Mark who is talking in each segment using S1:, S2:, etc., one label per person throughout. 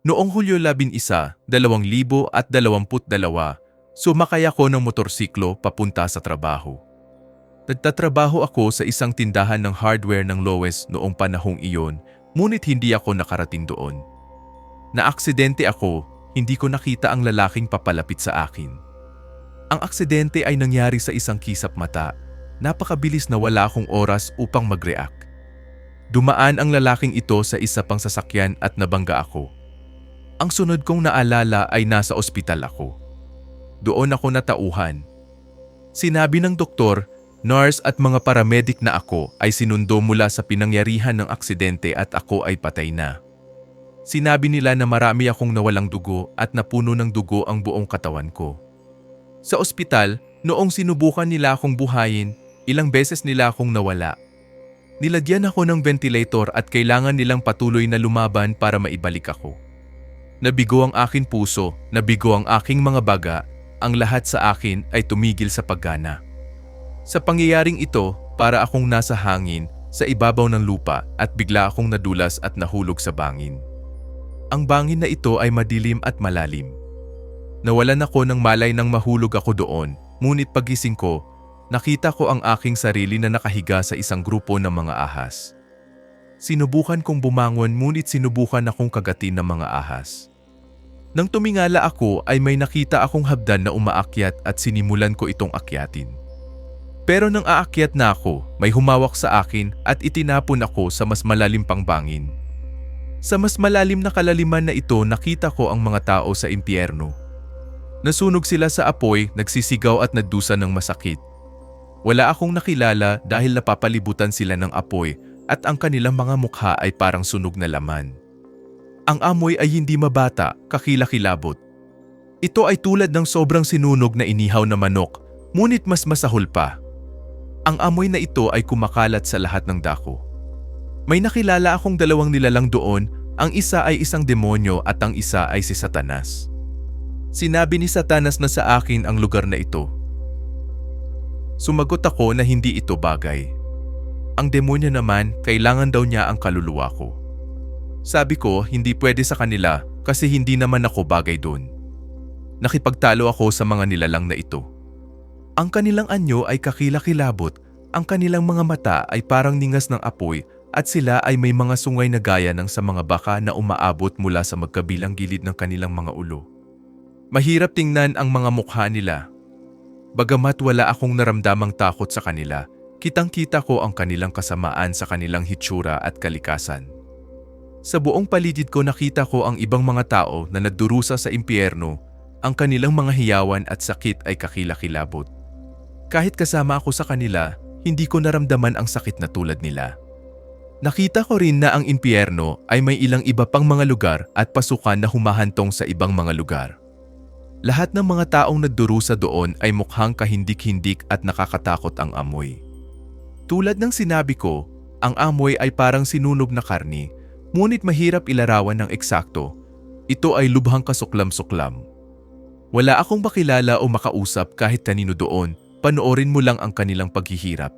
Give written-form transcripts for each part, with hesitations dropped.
S1: Noong Hulyo 11, 2022, sumakay ako ng motorsiklo papunta sa trabaho. Nagtatrabaho ako sa isang tindahan ng hardware ng Lowe's noong panahong iyon, ngunit hindi ako nakarating doon. Naaksidente ako, hindi ko nakita ang lalaking papalapit sa akin. Ang aksidente ay nangyari sa isang kisap mata. Napakabilis na wala akong oras upang mag-react. Dumaan ang lalaking ito sa isa pang sasakyan at nabangga ako. Ang sunod kong naalala ay nasa ospital ako. Doon ako natauhan. Sinabi ng doktor, nurse at mga paramedic na ako ay sinundo mula sa pinangyarihan ng aksidente at ako ay patay na. Sinabi nila na marami akong nawalang dugo at napuno ng dugo ang buong katawan ko. Sa ospital, noong sinubukan nila akong buhayin, ilang beses nila akong nawala. Nilagyan ako ng ventilator at kailangan nilang patuloy na lumaban para maibalik ako. Nabigo ang aking puso, nabigo ang aking mga baga, ang lahat sa akin ay tumigil sa paggana. Sa pangyayaring ito, para akong nasa hangin, sa ibabaw ng lupa at bigla akong nadulas at nahulog sa bangin. Ang bangin na ito ay madilim at malalim. Nawalan ako ng malay nang mahulog ako doon, ngunit pagising ko, nakita ko ang aking sarili na nakahiga sa isang grupo ng mga ahas. Sinubukan kong bumangon ngunit sinubukan akong kagatin ng mga ahas. Nang tumingala ako ay may nakita akong hagdan na umaakyat at sinimulan ko itong akyatin. Pero nang aakyat na ako, may humawak sa akin at itinapon ako sa mas malalim pang bangin. Sa mas malalim na kalaliman na ito nakita ko ang mga tao sa impyerno. Nasunog sila sa apoy, nagsisigaw at nagdusa ng masakit. Wala akong nakilala dahil napapalibutan sila ng apoy at ang kanilang mga mukha ay parang sunog na laman. Ang amoy ay hindi mabata, kakilakilabot. Ito ay tulad ng sobrang sinunog na inihaw na manok, ngunit mas masahol pa. Ang amoy na ito ay kumakalat sa lahat ng dako. May nakilala akong dalawang nilalang doon, ang isa ay isang demonyo at ang isa ay si Satanas. Sinabi ni Satanas na sa akin ang lugar na ito. Sumagot ako na hindi ito bagay. Ang demonyo naman, kailangan daw niya ang kaluluwa ko. Sabi ko, hindi pwede sa kanila kasi hindi naman ako bagay doon. Nakipagtalo ako sa mga nilalang na ito. Ang kanilang anyo ay kakilakilabot, ang kanilang mga mata ay parang ningas ng apoy at sila ay may mga sungay na gaya ng sa mga baka na umaabot mula sa magkabilang gilid ng kanilang mga ulo. Mahirap tingnan ang mga mukha nila. Bagamat wala akong naramdamang takot sa kanila, kitang-kita ko ang kanilang kasamaan sa kanilang hitsura at kalikasan. Sa buong paligid ko nakita ko ang ibang mga tao na nagdurusa sa impyerno, ang kanilang mga hiyawan at sakit ay kakilakilabot. Kahit kasama ako sa kanila, hindi ko naramdaman ang sakit na tulad nila. Nakita ko rin na ang impyerno ay may ilang iba pang mga lugar at pasukan na humahantong sa ibang mga lugar. Lahat ng mga taong nagdurusa doon ay mukhang kahindik-hindik at nakakatakot ang amoy. Tulad ng sinabi ko, ang amoy ay parang sinunog na karni, ngunit mahirap ilarawan ng eksakto. Ito ay lubhang kasuklam-suklam. Wala akong makilala o makausap kahit kanino doon, panoorin mo lang ang kanilang paghihirap.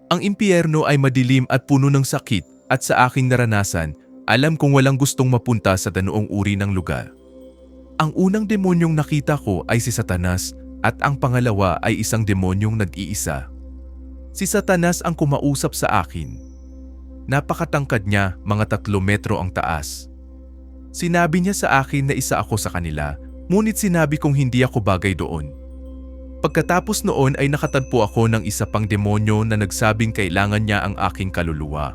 S1: Ang impyerno ay madilim at puno ng sakit at sa aking naranasan, alam kong walang gustong mapunta sa danoong uri ng lugar. Ang unang demonyong nakita ko ay si Satanas at ang pangalawa ay isang demonyong nag-iisa. Si Satanas ang kumausap sa akin. Napakatangkad niya, mga 3 metro ang taas. Sinabi niya sa akin na isa ako sa kanila, ngunit sinabi kong hindi ako bagay doon. Pagkatapos noon ay nakatagpo ako ng isa pang demonyo na nagsabing kailangan niya ang aking kaluluwa.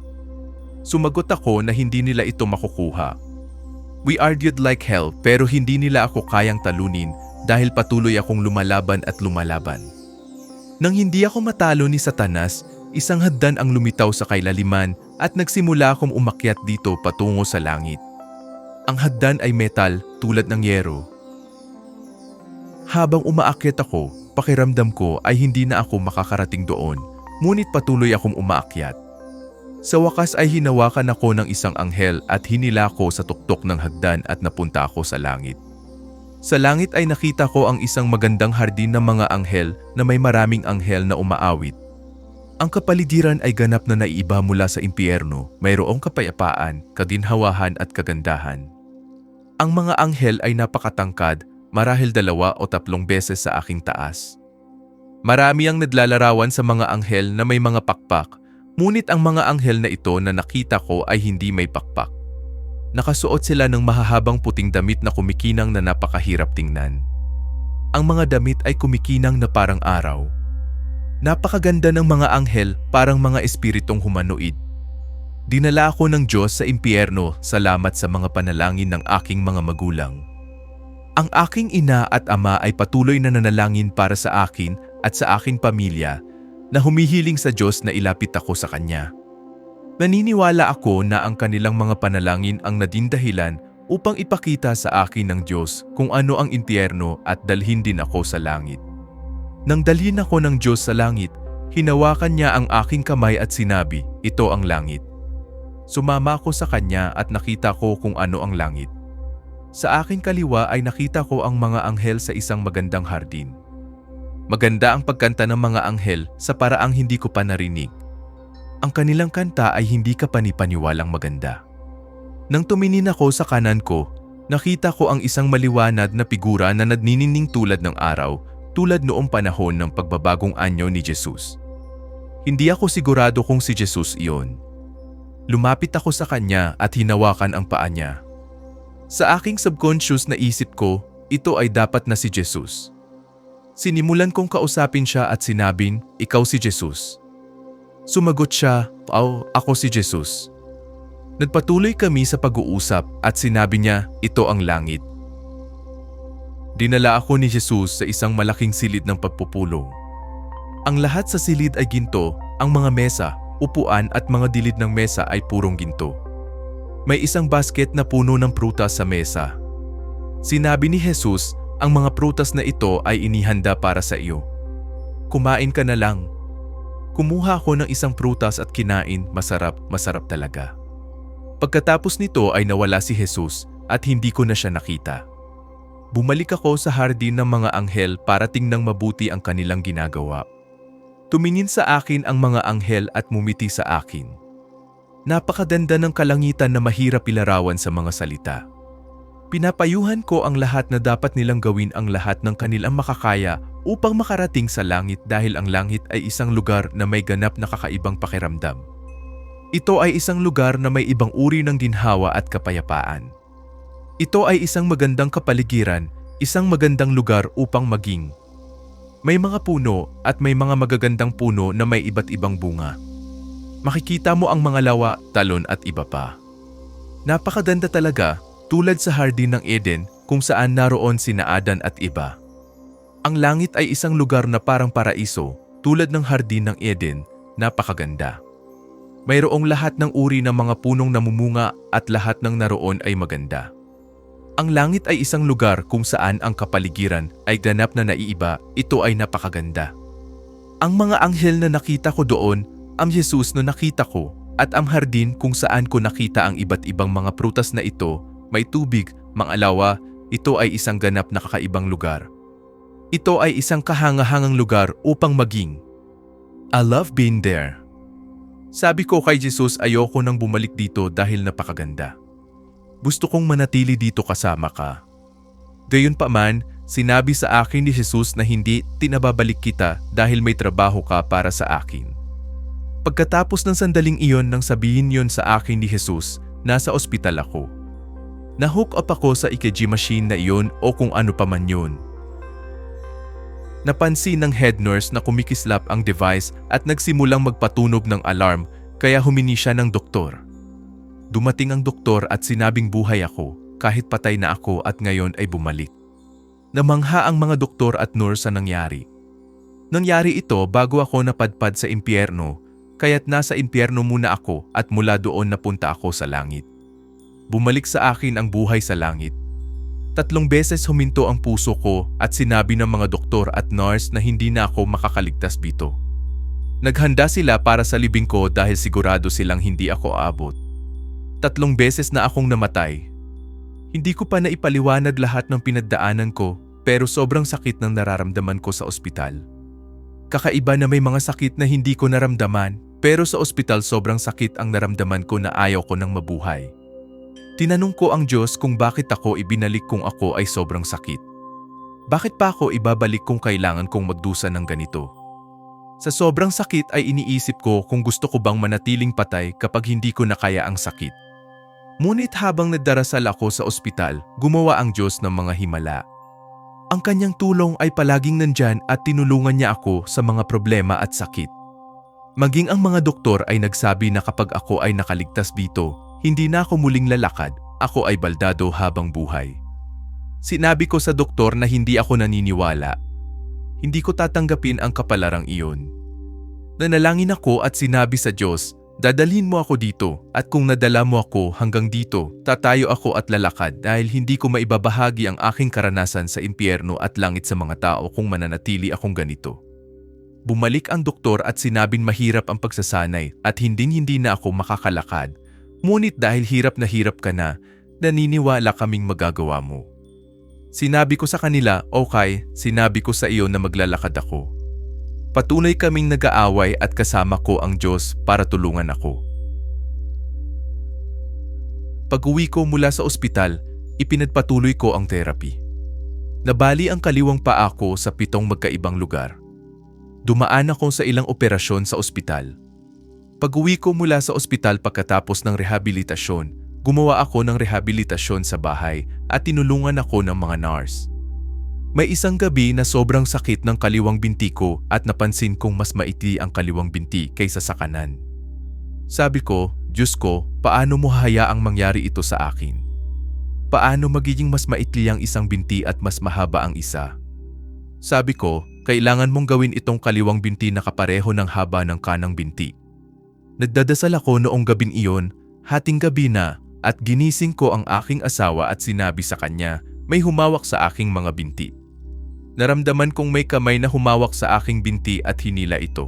S1: Sumagot ako na hindi nila ito makukuha. We argued like hell pero hindi nila ako kayang talunin dahil patuloy akong lumalaban at lumalaban. Nang hindi ako matalo ni Satanas, isang hagdan ang lumitaw sa kailaliman at nagsimula akong umakyat dito patungo sa langit. Ang hagdan ay metal tulad ng yero. Habang umaakyat ako, pakiramdam ko ay hindi na ako makakarating doon, ngunit patuloy akong umaakyat. Sa wakas ay hinawakan ako ng isang anghel at hinila ko sa tuktok ng hagdan at napunta ako sa langit. Sa langit ay nakita ko ang isang magandang hardin ng mga anghel na may maraming anghel na umaawit. Ang kapaligiran ay ganap na naiiba mula sa impyerno, mayroong kapayapaan, kaginhawahan at kagandahan. Ang mga anghel ay napakatangkad, marahil 2 o 3 beses sa aking taas. Marami ang naglalarawan sa mga anghel na may mga pakpak, ngunit ang mga anghel na ito na nakita ko ay hindi may pakpak. Nakasuot sila ng mahahabang puting damit na kumikinang na napakahirap tingnan. Ang mga damit ay kumikinang na parang araw. Napakaganda ng mga anghel, parang mga espiritong humanoid. Dinala ako ng Diyos sa impyerno, salamat sa mga panalangin ng aking mga magulang. Ang aking ina at ama ay patuloy na nanalangin para sa akin at sa aking pamilya na humihiling sa Diyos na ilapit ako sa Kanya. Naniniwala ako na ang kanilang mga panalangin ang naging dahilan upang ipakita sa akin ng Diyos kung ano ang impyerno at dalhin din ako sa langit. Nang dalhin ako ng Diyos sa langit, hinawakan niya ang aking kamay at sinabi, "Ito ang langit." Sumama ako sa Kanya at nakita ko kung ano ang langit. Sa aking kaliwa ay nakita ko ang mga anghel sa isang magandang hardin. Maganda ang pagkanta ng mga anghel sa paraang hindi ko pa narinig. Ang kanilang kanta ay hindi kapani-paniwalang maganda. Nang tumingin ako sa kanan ko, nakita ko ang isang maliwanag na figura na nagnining tulad ng araw, tulad noong panahon ng pagbabagong anyo ni Jesus. Hindi ako sigurado kung si Jesus iyon. Lumapit ako sa Kanya at hinawakan ang paa niya. Sa aking subconscious na isip ko, ito ay dapat na si Jesus. Sinimulan kong kausapin siya at sinabing, "Ikaw si Jesus." Sumagot siya, ako si Jesus." Nagpatuloy kami sa pag-uusap at sinabi niya, "Ito ang langit." Dinala ako ni Jesus sa isang malaking silid ng pagpupulong. Ang lahat sa silid ay ginto, ang mga mesa, upuan at mga dilid ng mesa ay purong ginto. May isang basket na puno ng prutas sa mesa. Sinabi ni Jesus, "Ang mga prutas na ito ay inihanda para sa iyo. Kumain ka na lang." Kumuha ako ng isang prutas at kinain, masarap talaga. Pagkatapos nito ay nawala si Jesus at hindi ko na siya nakita. Bumalik ako sa hardin ng mga anghel para tingnang mabuti ang kanilang ginagawa. Tumingin sa akin ang mga anghel at mumiti sa akin. Napakaganda ng kalangitan na mahirap ilarawan sa mga salita. Pinapayuhan ko ang lahat na dapat nilang gawin ang lahat ng kanilang makakaya upang makarating sa langit dahil ang langit ay isang lugar na may ganap na kakaibang pakiramdam. Ito ay isang lugar na may ibang uri ng ginhawa at kapayapaan. Ito ay isang magandang kapaligiran, isang magandang lugar upang maging. May mga puno at may mga magagandang puno na may iba't ibang bunga. Makikita mo ang mga lawa, talon at iba pa. Napakaganda talaga, tulad sa hardin ng Eden kung saan naroon sina Adan at iba. Ang langit ay isang lugar na parang paraiso, tulad ng hardin ng Eden, napakaganda. Mayroong lahat ng uri ng mga punong namumunga at lahat ng naroon ay maganda. Ang langit ay isang lugar kung saan ang kapaligiran ay ganap na naiiba, ito ay napakaganda. Ang mga anghel na nakita ko doon, ang Jesus na nakita ko, at ang hardin kung saan ko nakita ang iba't ibang mga prutas na ito, may tubig, mga alawa, ito ay isang ganap na kakaibang lugar. Ito ay isang kahangahangang lugar upang maging. I love being there. Sabi ko kay Jesus, ayoko nang bumalik dito dahil napakaganda. Gusto kong manatili dito kasama ka. Gayunpaman, sinabi sa akin ni Jesus na hindi tinababalik kita dahil may trabaho ka para sa akin. Pagkatapos ng sandaling iyon nang sabihin yon sa akin ni Jesus, nasa ospital ako. Na-hook up ako sa EKG machine na iyon o kung ano pa man yun. Napansin ng head nurse na kumikislap ang device at nagsimulang magpatunog ng alarm kaya humingi siya ng doktor. Dumating ang doktor at sinabing buhay ako kahit patay na ako at ngayon ay bumalik. Namangha ang mga doktor at nurse sa nangyari. Nangyari ito bago ako napadpad sa impyerno kaya't nasa impyerno muna ako at mula doon napunta ako sa langit. Bumalik sa akin ang buhay sa langit. 3 beses huminto ang puso ko at sinabi ng mga doktor at nurse na hindi na ako makakaligtas dito. Naghanda sila para sa libing ko dahil sigurado silang hindi ako aabot. 3 beses na akong namatay. Hindi ko pa naipaliwanag lahat ng pinagdaanan ko pero sobrang sakit ng nararamdaman ko sa ospital. Kakaiba na may mga sakit na hindi ko naramdaman pero sa ospital sobrang sakit ang naramdaman ko na ayaw ko nang mabuhay. Tinanong ko ang Diyos kung bakit ako ibinalik kung ako ay sobrang sakit. Bakit pa ako ibabalik kung kailangan kong magdusa ng ganito? Sa sobrang sakit ay iniisip ko kung gusto ko bang manatiling patay kapag hindi ko na kaya ang sakit. Ngunit habang nagdarasal ako sa ospital, gumawa ang Diyos ng mga himala. Ang kanyang tulong ay palaging nandyan at tinulungan niya ako sa mga problema at sakit. Maging ang mga doktor ay nagsabi na kapag ako ay nakaligtas dito, hindi na ako muling lalakad, ako ay baldado habang buhay. Sinabi ko sa doktor na hindi ako naniniwala. Hindi ko tatanggapin ang kapalarang iyon. Nanalangin ako at sinabi sa Diyos, dadalhin mo ako dito at kung nadala mo ako hanggang dito, tatayo ako at lalakad dahil hindi ko maibabahagi ang aking karanasan sa impyerno at langit sa mga tao kung mananatili akong ganito. Bumalik ang doktor at sinabing mahirap ang pagsasanay at hindi na ako makakalakad. Ngunit dahil hirap ka na, naniniwala kaming magagawa mo. Sinabi ko sa kanila, okay, sinabi ko sa iyo na maglalakad ako. Patuloy kaming nag-aaway at kasama ko ang Diyos para tulungan ako. Pag-uwi ko mula sa ospital, ipinagpatuloy ko ang therapy. Nabali ang kaliwang paa ko sa 7 magkaibang lugar. Dumaan ako sa ilang operasyon sa ospital. Pag-uwi ko mula sa ospital pagkatapos ng rehabilitasyon, gumawa ako ng rehabilitasyon sa bahay at tinulungan ako ng mga nurse. May isang gabi na sobrang sakit ng kaliwang binti ko at napansin kong mas maiti ang kaliwang binti kaysa sa kanan. Sabi ko, Diyos ko, paano mo hahayaang mangyari ito sa akin? Paano magiging mas maitli ang isang binti at mas mahaba ang isa? Sabi ko, kailangan mong gawin itong kaliwang binti na kapareho ng haba ng kanang binti. Nagdadasal ako noong gabing iyon, hating gabi na, at ginising ko ang aking asawa at sinabi sa kanya, may humawak sa aking mga binti. Naramdaman kong may kamay na humawak sa aking binti at hinila ito.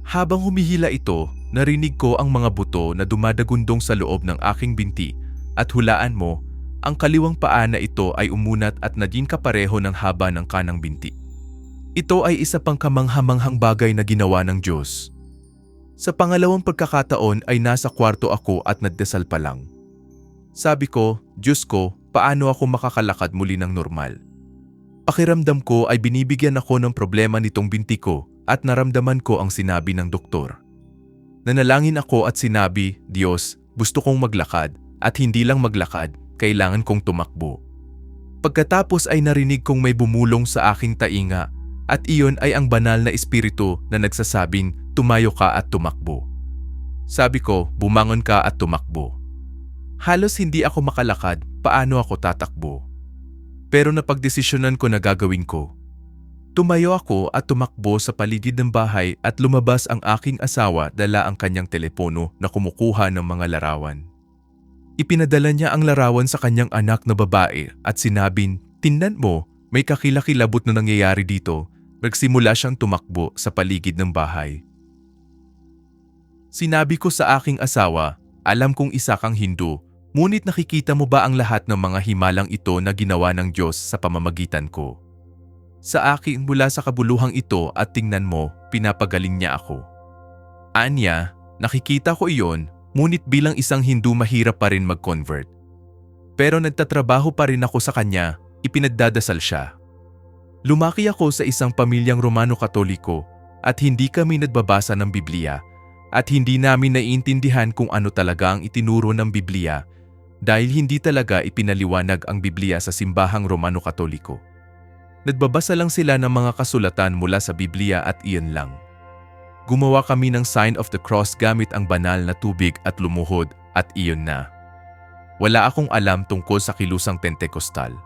S1: Habang humihila ito, narinig ko ang mga buto na dumadagundong sa loob ng aking binti at hulaan mo, ang kaliwang paa na ito ay umunat at naging kapareho ng haba ng kanang binti. Ito ay isa pang kamanghamanghang bagay na ginawa ng Diyos. Sa pangalawang pagkakataon ay nasa kwarto ako at nagdasal pa lang. Sabi ko, Diyos ko, paano ako makakalakad muli ng normal? Pakiramdam ko ay binibigyan ako ng problema nitong binti ko at naramdaman ko ang sinabi ng doktor. Nanalangin ako at sinabi, Diyos, gusto kong maglakad at hindi lang maglakad, kailangan kong tumakbo. Pagkatapos ay narinig kong may bumulong sa aking tainga at iyon ay ang banal na espiritu na nagsasabing, tumayo ka at tumakbo. Sabi ko, bumangon ka at tumakbo. Halos hindi ako makalakad, paano ako tatakbo? Pero napagdesisyonan ko na gagawin ko. Tumayo ako at tumakbo sa paligid ng bahay at lumabas ang aking asawa dala ang kanyang telepono na kumukuha ng mga larawan. Ipinadala niya ang larawan sa kanyang anak na babae at sinabing, tingnan mo, may kakilakilabot na nangyayari dito. Nagsimula siyang tumakbo sa paligid ng bahay. Sinabi ko sa aking asawa, alam kong isa kang Hindu, ngunit nakikita mo ba ang lahat ng mga himalang ito na ginawa ng Diyos sa pamamagitan ko? Sa akin mula sa kabuluhang ito at tingnan mo, pinapagaling niya ako. Anya, nakikita ko iyon, ngunit bilang isang Hindu mahirap pa rin mag-convert. Pero nagtatrabaho pa rin ako sa kanya, ipinagdadasal siya. Lumaki ako sa isang pamilyang Romano-Katoliko at hindi kami nagbabasa ng Biblia at hindi namin naiintindihan kung ano talaga ang itinuro ng Biblia dahil hindi talaga ipinaliwanag ang Biblia sa simbahang Romano-Katoliko. Nagbabasa lang sila ng mga kasulatan mula sa Biblia at iyon lang. Gumawa kami ng sign of the cross gamit ang banal na tubig at lumuhod at iyon na. Wala akong alam tungkol sa kilusang Pentekostal.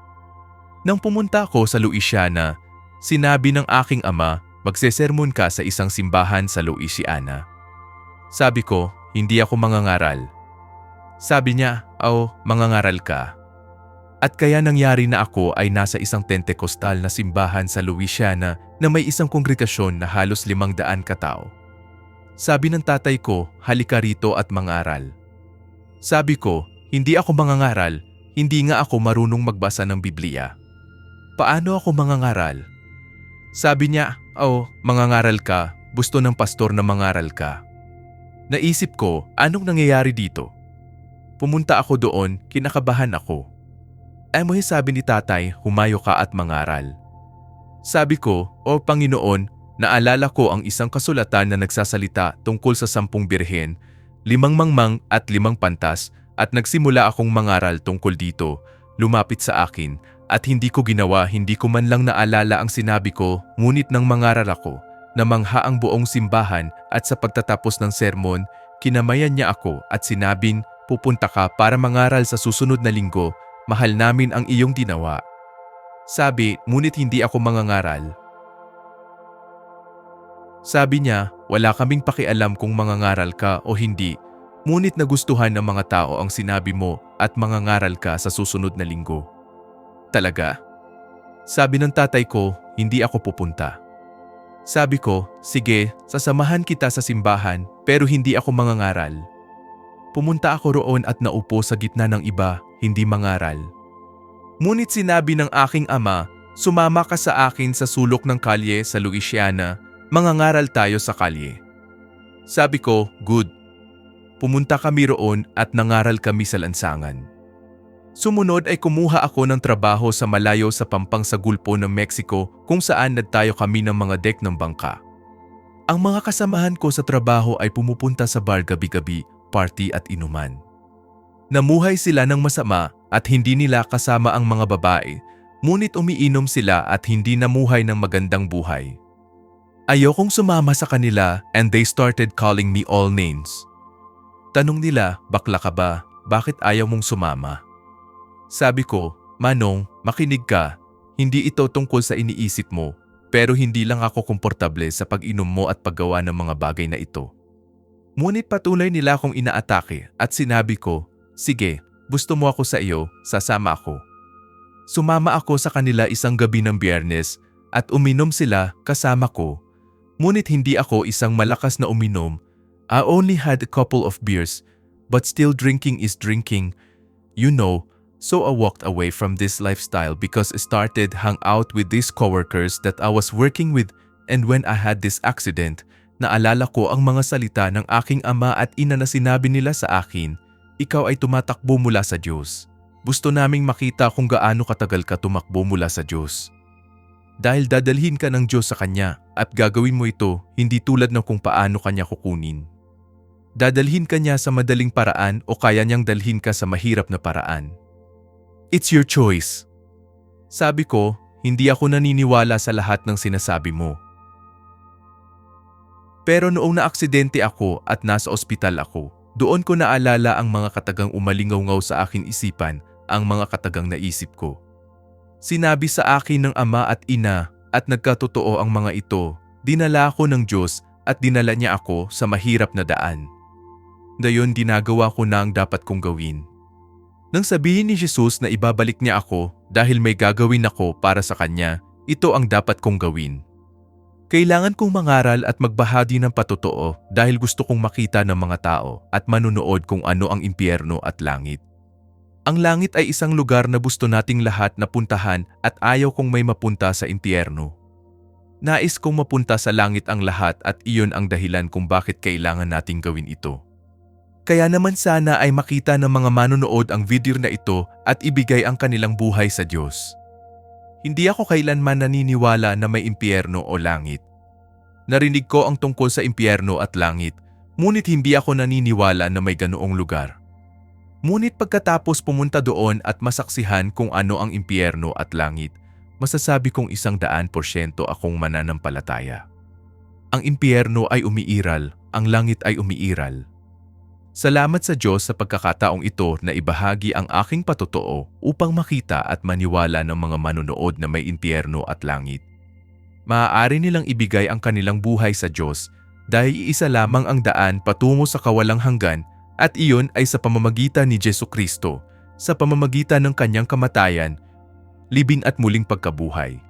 S1: Nang pumunta ako sa Louisiana, sinabi ng aking ama, magsesermon ka sa isang simbahan sa Louisiana. Sabi ko, hindi ako mangangaral. Sabi niya, mangangaral ka. At kaya nangyari na ako ay nasa isang Pentekostal na simbahan sa Louisiana na may isang kongregasyon na halos 500 katao. Sabi ng tatay ko, halika rito at mangaral. Sabi ko, hindi ako mangangaral, hindi nga ako marunong magbasa ng Biblia. Paano ako mangangaral? Sabi niya, mangangaral ka, gusto ng pastor na mangaral ka. Naisip ko, anong nangyayari dito? Pumunta ako doon, kinakabahan ako. Emoy, sabi ni tatay, humayo ka at mangaral. Sabi ko, o Panginoon, naalala ko ang isang kasulatan na nagsasalita tungkol sa 10 birhen, 5 mangmang at 5 pantas at nagsimula akong mangaral tungkol dito, lumapit sa akin at hindi ko ginawa, hindi ko man lang naalala ang sinabi ko, ngunit nang mangaral ako, namangha ang buong simbahan at sa pagtatapos ng sermon, kinamayan niya ako at sinabing, pupunta ka para mangaral sa susunod na linggo, mahal namin ang iyong ginawa. Sabi, ngunit hindi ako mangangaral. Sabi niya, wala kaming pakialam kung mangangaral ka o hindi, ngunit nagustuhan ng mga tao ang sinabi mo at mangangaral ka sa susunod na linggo. Talaga? Sabi ng tatay ko, hindi ako pupunta. Sabi ko, sige, sasamahan kita sa simbahan pero hindi ako mangangaral. Pumunta ako roon at naupo sa gitna ng iba, hindi mangaral. Ngunit sinabi ng aking ama, sumama ka sa akin sa sulok ng kalye sa Louisiana, mangangaral tayo sa kalye. Sabi ko, good. Pumunta kami roon at nangaral kami sa lansangan. Sumunod ay kumuha ako ng trabaho sa malayo sa pampang sa Gulpo ng Mexico kung saan nagtayo kami ng mga deck ng bangka. Ang mga kasamahan ko sa trabaho ay pumupunta sa bar gabi-gabi, party at inuman. Namuhay sila ng masama at hindi nila kasama ang mga babae, ngunit umiinom sila at hindi namuhay ng magandang buhay. Ayokong sumama sa kanila and they started calling me all names. Tanong nila, bakla ka ba? Bakit ayaw mong sumama? Sabi ko, Manong, makinig ka. Hindi ito tungkol sa iniisip mo, pero hindi lang ako komportable sa pag-inom mo at paggawa ng mga bagay na ito. Ngunit patuloy nila akong inaatake at sinabi ko, sige, gusto mo ako sa iyo, sasama ako. Sumama ako sa kanila isang gabi ng Biyernes at uminom sila kasama ko. Ngunit hindi ako isang malakas na uminom. I only had a couple of beers, but still drinking is drinking. You know, so I walked away from this lifestyle because I started hang out with these coworkers that I was working with, and when I had this accident, naalala ko ang mga salita ng aking ama at ina na sinabi nila sa akin, ikaw ay tumatakbo mula sa Diyos. Gusto naming makita kung gaano katagal ka tumakbo mula sa Diyos. Dahil dadalhin ka ng Diyos sa Kanya at gagawin mo ito hindi tulad ng kung paano Kanya kukunin. Dadalhin ka niya sa madaling paraan o kaya niyang dalhin ka sa mahirap na paraan. It's your choice. Sabi ko, hindi ako naniniwala sa lahat ng sinasabi mo. Pero noong naaksidente ako at nasa ospital ako, doon ko naalala ang mga katagang umalingaw-ngaw sa aking isipan, ang mga katagang naisip ko. Sinabi sa akin ng ama at ina at nagkatotoo ang mga ito, dinala ako ng Diyos at dinala niya ako sa mahirap na daan. Dayon dinagawa ko na ang dapat kong gawin. Nang sabihin ni Jesus na ibabalik niya ako dahil may gagawin ako para sa Kanya, ito ang dapat kong gawin. Kailangan kong mangaral at magbahagi ng patotoo dahil gusto kong makita ng mga tao at manunood kung ano ang impyerno at langit. Ang langit ay isang lugar na gusto nating lahat na puntahan at ayaw kong may mapunta sa impyerno. Nais kong mapunta sa langit ang lahat at iyon ang dahilan kung bakit kailangan nating gawin ito. Kaya naman sana ay makita ng mga manunood ang video na ito at ibigay ang kanilang buhay sa Diyos. Hindi ako kailanman naniniwala na may impyerno o langit. Narinig ko ang tungkol sa impyerno at langit, ngunit hindi ako naniniwala na may ganoong lugar. Ngunit pagkatapos pumunta doon at masaksihan kung ano ang impyerno at langit, masasabi kong 100% akong mananampalataya. Ang impyerno ay umiiral, ang langit ay umiiral. Salamat sa Diyos sa pagkakataong ito na ibahagi ang aking patotoo upang makita at maniwala ng mga manunood na may impyerno at langit. Maaari nilang ibigay ang kanilang buhay sa Diyos dahil iisa lamang ang daan patungo sa kawalang hanggan at iyon ay sa pamamagitan ni Jesucristo, sa pamamagitan ng Kanyang kamatayan, libing at muling pagkabuhay.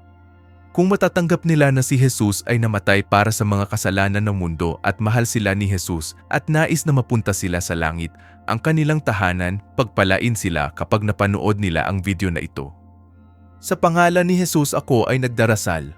S1: Kung matatanggap nila na si Jesus ay namatay para sa mga kasalanan ng mundo at mahal sila ni Jesus at nais na mapunta sila sa langit, ang kanilang tahanan, pagpalain sila kapag napanood nila ang video na ito. Sa pangalan ni Jesus ako ay nagdarasal.